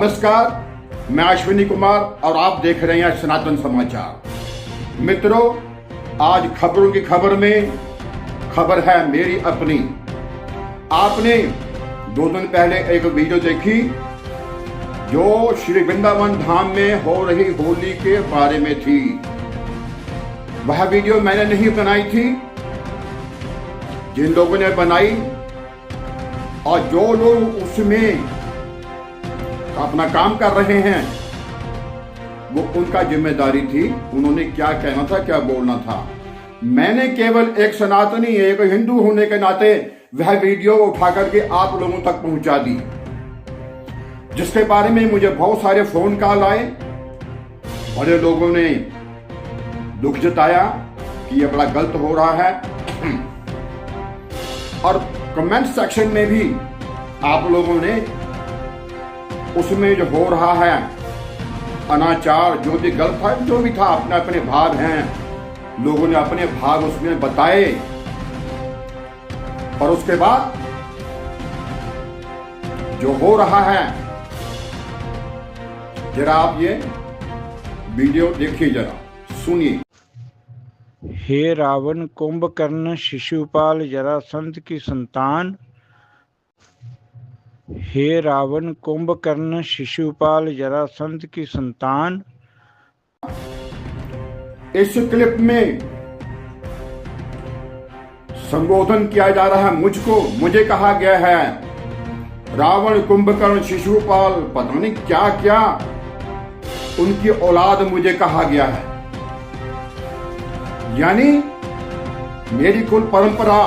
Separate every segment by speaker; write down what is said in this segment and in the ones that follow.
Speaker 1: नमस्कार, मैं अश्विनी कुमार और आप देख रहे हैं सनातन समाचार। मित्रों, आज खबरों की खबर में खबर है मेरी अपनी। आपने 2 दिन पहले एक वीडियो देखी जो श्री वृंदावन धाम में हो रही होली के बारे में थी। वह वीडियो मैंने नहीं बनाई थी, जिन लोगों ने बनाई और जो लोग उसमें अपना काम कर रहे हैं वो उनका जिम्मेदारी थी। उन्होंने क्या कहना था, क्या बोलना था। मैंने केवल एक सनातनी, एक हिंदू होने के नाते वह वीडियो उठा करके आप लोगों तक पहुंचा दी, जिसके बारे में मुझे बहुत सारे फोन कॉल आए। बड़े लोगों ने दुख जताया कि यह बड़ा गलत हो रहा है, और कमेंट सेक्शन में भी आप लोगों ने उसमें जो हो रहा है अनाचार, जो भी गलत था, जो भी था, अपने अपने भाव हैं, लोगों ने अपने भाव उसमें बताए। और उसके बाद जो हो रहा है, जरा आप ये वीडियो देखिए, जरा सुनिए।
Speaker 2: हे रावण, कुंभकर्ण, शिशुपाल, जरासंध की संतान। हे रावण, कुंभकर्ण, शिशुपाल, जरासंध की संतान।
Speaker 1: इस क्लिप में संबोधन किया जा रहा है मुझको। मुझे कहा गया है रावण, कुंभकर्ण, शिशुपाल, पता नहीं क्या क्या उनकी औलाद मुझे कहा गया है। यानी मेरी कुल परंपरा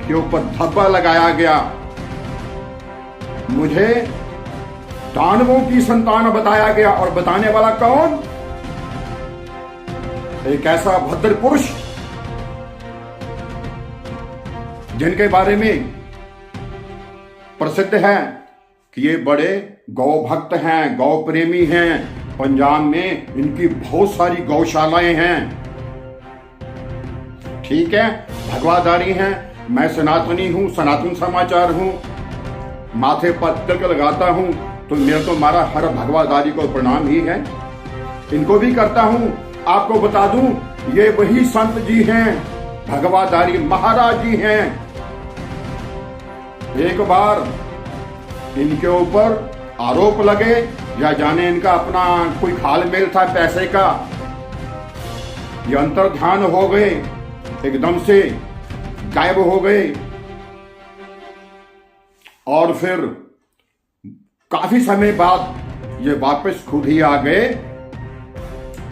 Speaker 1: के ऊपर धब्बा लगाया गया। मुझे दानवों की संतान बताया गया, और बताने वाला कौन? एक ऐसा भद्र पुरुष जिनके बारे में प्रसिद्ध है कि ये बड़े गौ भक्त हैं, गौ प्रेमी हैं। पंजाब में इनकी बहुत सारी गौशालाएं हैं। ठीक है, भगवादारी हैं। मैं सनातनी हूं, सनातन समाचार हूं, माथे पर तिलक लगाता हूं, तो मेरा तो मारा हर भगवादारी को प्रणाम ही है। इनको भी करता हूं। आपको बता दूं, ये वही संत जी हैं, भगवादारी महाराज जी हैं। एक बार इनके ऊपर आरोप लगे, या जाने इनका अपना कोई खाल मेल था पैसे का, ये अंतर्ध्यान हो गए, एकदम से गायब हो गए। और फिर काफी समय बाद ये वापस खुद ही आ गए।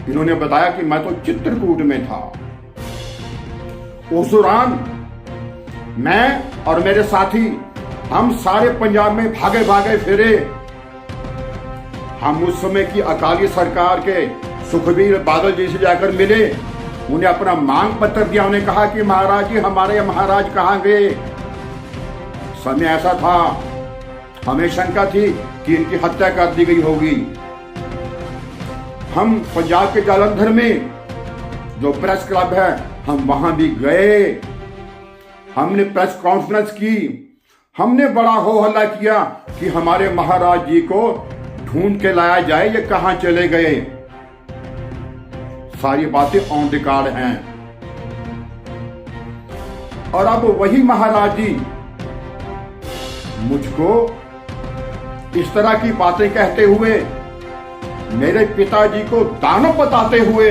Speaker 1: इन्होंने बताया कि मैं तो चित्रकूट में था। उस दौरान मैं और मेरे साथी, हम सारे पंजाब में भागे भागे फिरे। हम उस समय की अकाली सरकार के सुखबीर बादल जी से जाकर मिले। उन्हें अपना मांग पत्र दिया। उन्हें कहा कि महाराज जी, हमारे महाराज कहाँ गए? समय ऐसा था, हमें शंका थी कि इनकी हत्या कर दी गई होगी। हम पंजाब के जालंधर में जो प्रेस क्लब है, हम वहां भी गए। हमने प्रेस कॉन्फ्रेंस की। हमने बड़ा हो हल्ला किया कि हमारे महाराज जी को ढूंढ के लाया जाए, ये कहां चले गए। सारी बातें ऑन रिकॉर्ड हैं। और अब वही महाराज जी मुझको इस तरह की बातें कहते हुए, मेरे पिताजी को दानव बताते हुए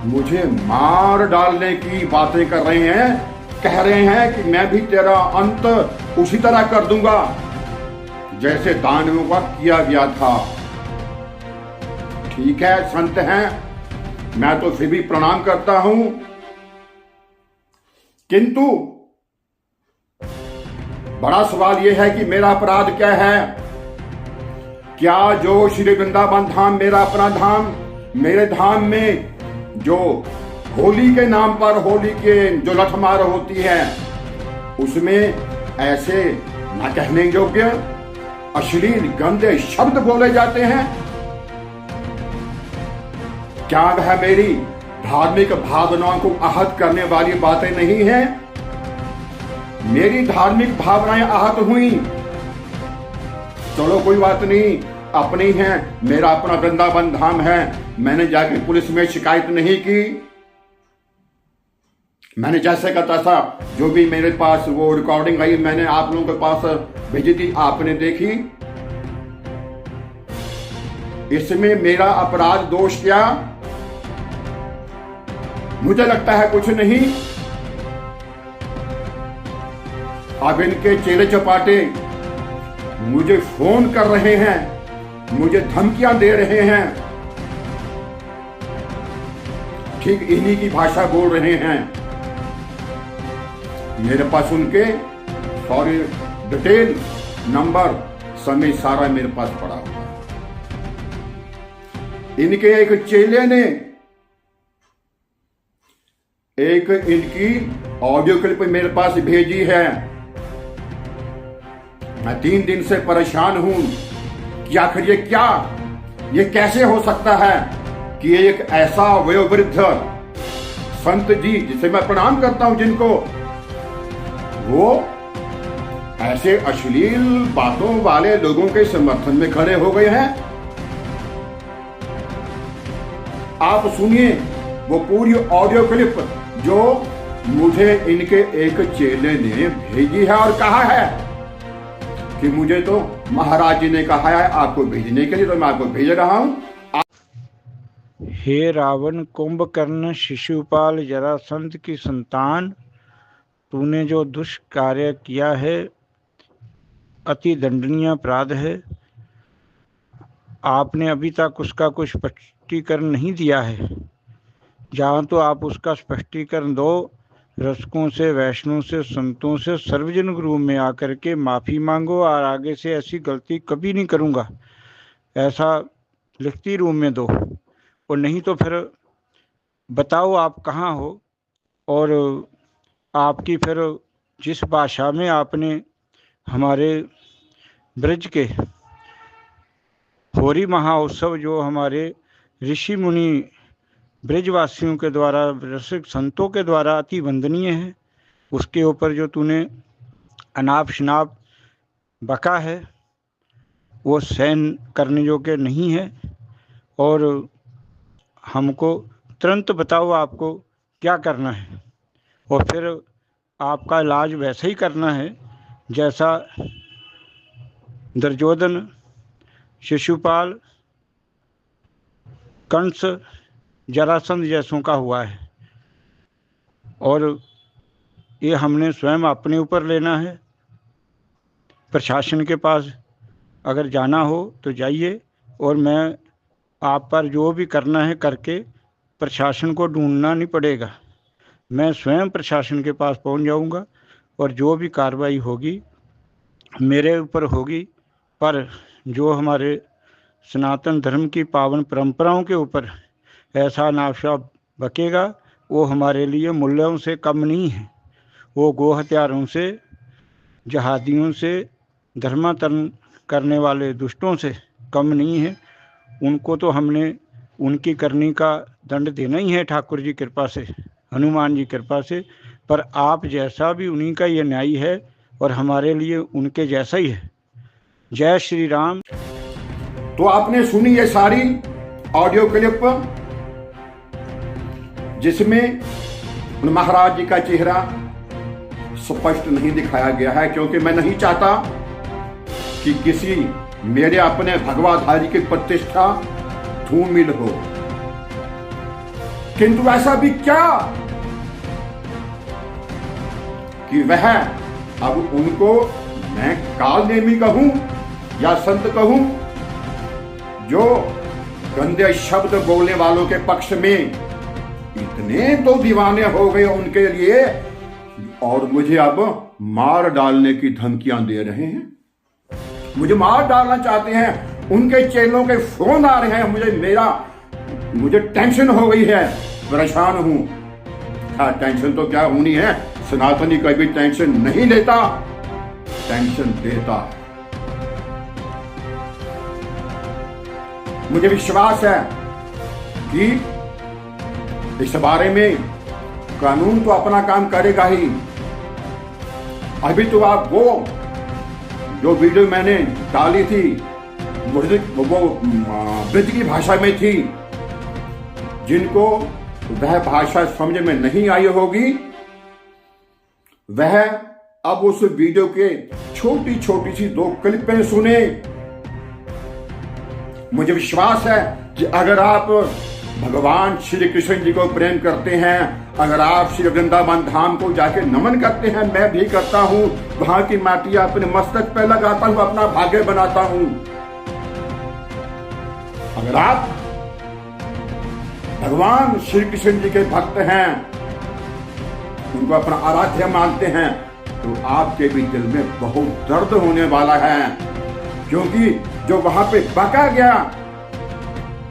Speaker 1: मुझे मार डालने की बातें कर रहे हैं। कह रहे हैं कि मैं भी तेरा अंत उसी तरह कर दूंगा जैसे दानवों का किया गया था। ठीक है, संत हैं, मैं तो फिर भी प्रणाम करता हूं, किंतु बड़ा सवाल यह है कि मेरा अपराध क्या है? क्या जो श्री वृंदावन धाम मेरा अपना धाम, मेरे धाम में जो होली के नाम पर होली के जो लठमार होती है, उसमें ऐसे न कहने योग्य अश्लील गंदे शब्द बोले जाते हैं? क्या वह मेरी धार्मिक भावनाओं को आहत करने वाली बातें नहीं है? मेरी धार्मिक भावनाएं आहत हुई चलो कोई बात नहीं, अपनी है, मेरा अपना वृंदावन धाम है, मैंने जाके पुलिस में शिकायत नहीं की। मैंने जैसे का तैसा जो भी मेरे पास वो रिकॉर्डिंग आई मैंने आप लोगों के पास भेजी थी, आपने देखी। इसमें मेरा अपराध दोष क्या? मुझे लगता है कुछ नहीं। अब इनके चेले चपाटे मुझे फोन कर रहे हैं, मुझे धमकियां दे रहे हैं, ठीक इन्हीं की भाषा बोल रहे हैं। मेरे पास उनके सॉरी डिटेल नंबर समय सारा मेरे पास पड़ा हुआ है। इनके एक चेले ने एक इनकी ऑडियो क्लिप मेरे पास भेजी है। मैं 3 दिन से परेशान हूं कि आखिर ये कैसे हो सकता है कि एक ऐसा वयोवृद्ध संत जी जिसे मैं प्रणाम करता हूं, जिनको वो ऐसे अश्लील बातों वाले लोगों के समर्थन में खड़े हो गए हैं। आप सुनिए वो पूरी ऑडियो क्लिप जो मुझे इनके एक चेले ने भेजी है और कहा है कि मुझे तो महाराज जी ने कहा है आपको भेजने के लिए, तो मैं आपको भेज रहा हूं।
Speaker 2: हे रावण, कुंभकर्ण, शिशुपाल, जरासंध की संतान, तूने जो दुष्कार्य किया है अति दंडनीय अपराध है। आपने अभी तक उसका कुछ स्पष्टीकरण नहीं दिया है। जहाँ तो आप उसका स्पष्टीकरण दो, रसिकों से, वैष्णवों से, संतों से सार्वजनिक रूप में आकर के माफ़ी मांगो और आगे से ऐसी गलती कभी नहीं करूँगा ऐसा लिखती रूप में दो। और नहीं तो फिर बताओ आप कहाँ हो और आपकी फिर जिस भाषा में आपने हमारे ब्रज के होरी महोत्सव जो हमारे ऋषि मुनि ब्रजवासियों के द्वारा, रसिक संतों के द्वारा अति वंदनीय है, उसके ऊपर जो तूने अनाप शनाप बका है वो सहन करने योग्य नहीं है। और हमको तुरंत बताओ आपको क्या करना है और फिर आपका इलाज वैसे ही करना है जैसा दुर्योधन, शिशुपाल, कंस, जरासंध जैसों का हुआ है। और ये हमने स्वयं अपने ऊपर लेना है। प्रशासन के पास अगर जाना हो तो जाइए और मैं आप पर जो भी करना है करके, प्रशासन को ढूंढना नहीं पड़ेगा, मैं स्वयं प्रशासन के पास पहुंच जाऊंगा और जो भी कार्रवाई होगी मेरे ऊपर होगी। पर जो हमारे सनातन धर्म की पावन परंपराओं के ऊपर ऐसा नाशा बकेगा वो हमारे लिए मूल्यों से कम नहीं है। वो गो हत्यारों से, जहादियों से, धर्मांतरण करने वाले दुष्टों से कम नहीं है। उनको तो हमने उनकी करनी का दंड देना ही है ठाकुर जी कृपा से, हनुमान जी कृपा से। पर आप जैसा भी उन्हीं का ये न्याय है और हमारे लिए उनके जैसा ही है। जय श्री राम।
Speaker 1: तो आपने सुनी ये सारी ऑडियो क्लिप जिसमें महाराज जी का चेहरा स्पष्ट नहीं दिखाया गया है, क्योंकि मैं नहीं चाहता कि किसी मेरे अपने भगवाधारी की प्रतिष्ठा धूमिल हो। किंतु ऐसा भी क्या कि वह अब उनको मैं काल नेमी कहूं या संत कहूं, जो गंदे शब्द बोलने वालों के पक्ष में इतने तो दीवाने हो गए उनके लिए और मुझे अब मार डालने की धमकियां दे रहे हैं, मुझे मार डालना चाहते हैं। उनके चेलों के फोन आ रहे हैं। मुझे टेंशन हो गई है, परेशान हूं। हाँ, टेंशन तो क्या होनी है, सनातनी कभी टेंशन नहीं लेता, टेंशन देता है। मुझे विश्वास है कि इस बारे में कानून तो अपना काम करेगा ही। अभी तो आप वो जो वीडियो मैंने डाली थी वो ब्रज की भाषा में थी। जिनको वह भाषा समझ में नहीं आई होगी वह अब उस वीडियो के छोटी छोटी सी 2 क्लिपें सुने। मुझे विश्वास है कि अगर आप भगवान श्री कृष्ण जी को प्रेम करते हैं, अगर आप श्री वृंदावन धाम को जाके नमन करते हैं, मैं भी करता हूं, वहां की माटी अपने मस्तक पे लगाता हूं, अपना भाग्य बनाता हूं। अगर आप भगवान श्री कृष्ण जी के भक्त हैं, उनको अपना आराध्य मानते हैं, तो आपके भी दिल में बहुत दर्द होने वाला है। क्योंकि जो वहां पे बका गया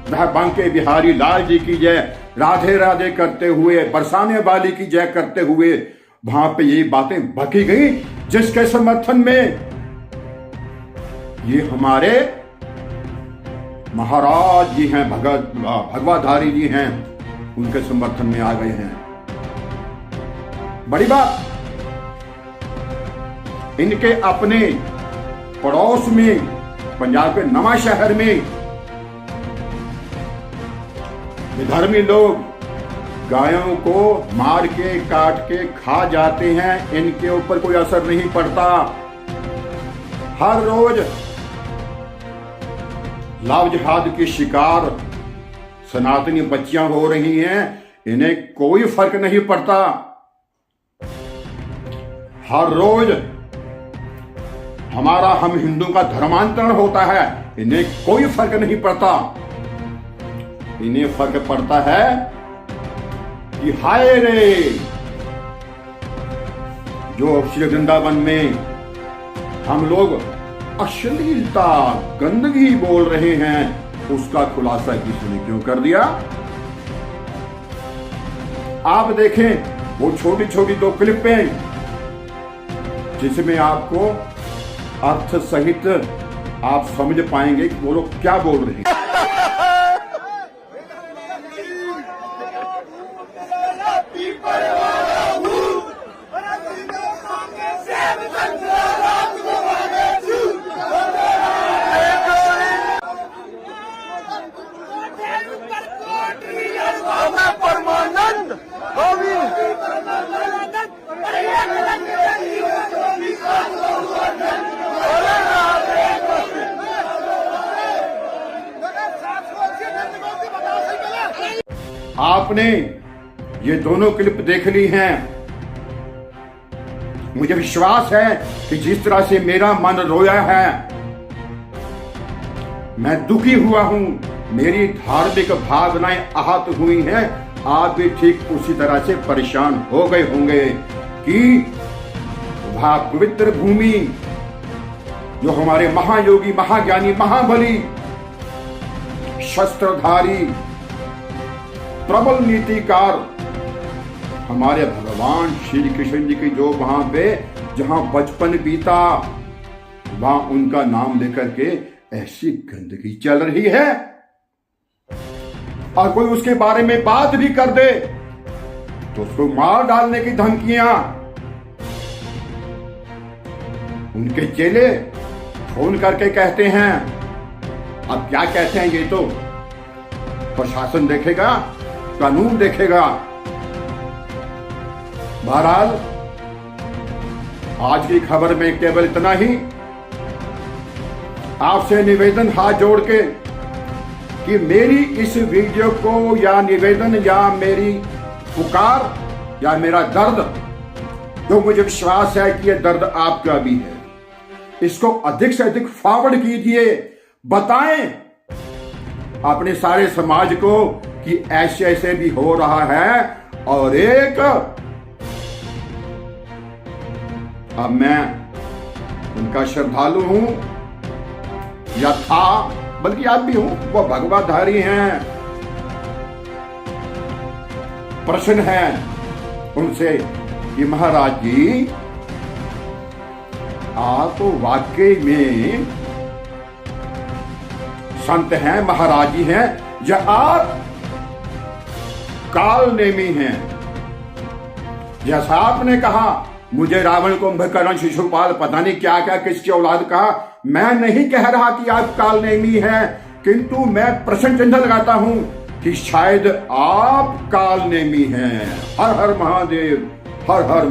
Speaker 1: वह बांके बिहारी लाल जी की जय, राधे राधे करते हुए, बरसाने वाली की जय करते हुए वहां पे ये बातें बकी गई, जिसके समर्थन में ये हमारे महाराज जी हैं, भगवाधारी जी हैं, उनके समर्थन में आ गए हैं। बड़ी बात, इनके अपने पड़ोस में पंजाब के नवा शहर में विधर्मी लोग गायों को मार के काट के खा जाते हैं, इनके ऊपर कोई असर नहीं पड़ता। हर रोज लव जिहाद की शिकार सनातनी बच्चियां हो रही हैं, इन्हें कोई फर्क नहीं पड़ता। हर रोज हमारा हम हिंदू का धर्मांतरण होता है, इन्हें कोई फर्क नहीं पड़ता। इन्हें फर्क पड़ता है कि हाय रे, जो श्री वृंदावन में हम लोग अश्लीलता गंदगी बोल रहे हैं, उसका खुलासा किसी ने क्यों कर दिया। आप देखें वो छोटी छोटी 2 क्लिपें जिसमें आपको अर्थ सहित आप समझ पाएंगे कि वो लोग क्या बोल रहे हैं। आपने ये दोनों क्लिप देख ली हैं। मुझे विश्वास है कि जिस तरह से मेरा मन रोया है, मैं दुखी हुआ हूं, मेरी धार्मिक भावनाएं आहत हुई हैं, आप भी ठीक उसी तरह से परेशान हो गए होंगे कि वह पवित्र भूमि जो हमारे महायोगी, महाज्ञानी, महाबली, शस्त्रधारी, प्रबल नीतिकार हमारे भगवान श्री कृष्ण जी की जो वहां पे जहां बचपन बीता, वहां उनका नाम लेकर के ऐसी गंदगी चल रही है, और कोई उसके बारे में बात भी कर दे तो उसको मार डालने की धमकियां। उनके चेले फोन करके कहते हैं, अब क्या कहते हैं, ये तो प्रशासन देखेगा, कानून देखेगा। बहरहाल आज की खबर में केवल इतना ही। आपसे निवेदन हाथ जोड़ के कि मेरी इस वीडियो को या निवेदन या मेरी पुकार या मेरा दर्द, जो मुझे विश्वास है कि यह दर्द आपका भी है, इसको अधिक से अधिक फॉरवर्ड कीजिए, बताएं अपने सारे समाज को कि ऐसे ऐसे भी हो रहा है। और एक अब मैं उनका श्रद्धालु हूं या था, बल्कि आप भी हूं, वो भगवाधारी हैं। प्रश्न है उनसे कि महाराज जी, आप तो वाकई में संत हैं, महाराज जी हैं, या आप काल नेमी हैं। जैसा आपने कहा मुझे रावण, कुंभकर्ण, शिशुपाल, पता नहीं क्या क्या किसकी औलाद कहा। मैं नहीं कह रहा कि आप कालनेमी हैं, किंतु मैं प्रश्न चिन्ह लगाता हूं कि शायद आप कालनेमी हैं। हर हर महादेव, हर हर